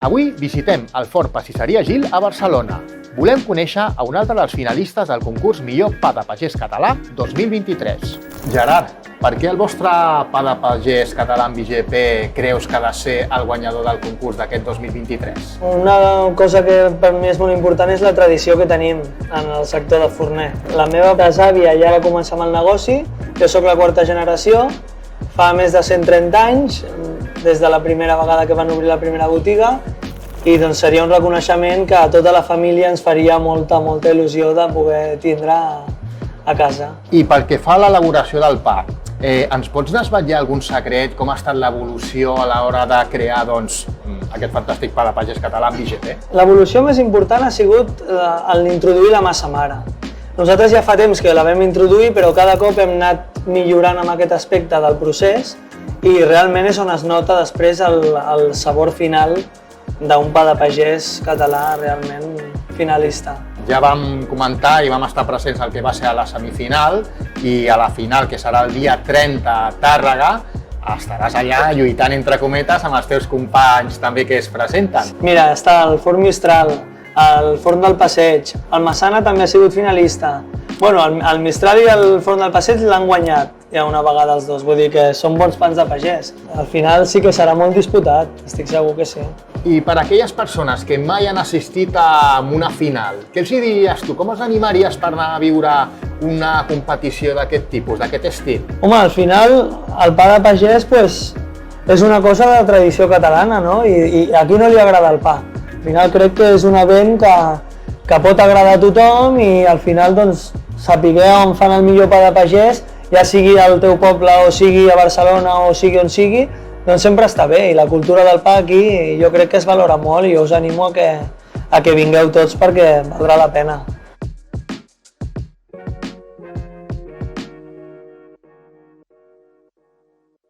Avui visitem el Forn Pastisseria Gil a Barcelona. Volem conèixer a un altre dels finalistes del concurs Millor Pa de Pagès Català 2023. Gerard, per què el vostre Pa de Pagès Català amb IGP creus que ha de ser el guanyador del concurs d'aquest 2023? Una cosa que per mi és molt important és la tradició que tenim en el sector de forner. La meva besàvia ja va començar amb el negoci, jo sóc la quarta generació, fa més de 130 anys, des de la primera vegada que van obrir la primera botiga, i doncs seria un reconeixement que a tota la família ens faria molta il·lusió de poder tindre a casa. I pel que fa a l'elaboració del pa, ens pots desvetllar algun secret, com ha estat l'evolució a l'hora de crear aquest fantàstic pa de pagès català amb IGP? L'evolució més important ha sigut l'introduir la massa mare. Nosaltres ja fa temps que la vam introduir, però cada cop hem anat millorant amb aquest aspecte del procés i realment és on es nota després el sabor final d'un pa de pagès català realment finalista. Ja vam comentar i vam estar presents al que va ser a la semifinal i a la final, que serà el dia 30 a Tàrrega, estaràs allà lluitant entre cometes amb els teus companys també que es presenten. Mira, està el Forn Mistral, el Forn del Passeig, el Massana també ha sigut finalista. Bueno, el Mistral i el Forn del Passeig l'han guanyat ja una vegada els dos, vull dir que són bons pans de pagès. Al final sí que serà molt disputat, estic segur que sí. I per a aquelles persones que mai han assistit a una final, què els diries tu? Com els animaries per anar a viure una competició d'aquest tipus, d'aquest estil? Home, al final el pa de pagès és una cosa de tradició catalana, no? I a qui no li agrada el pa? Al final crec que és un event que pot agradar a tothom i al final saber on fan el millor pa de pagès, ja sigui al teu poble o sigui a Barcelona o sigui on sigui, doncs sempre està bé i la cultura del pa aquí jo crec que es valora molt i jo us animo a que vingueu tots perquè valdrà la pena.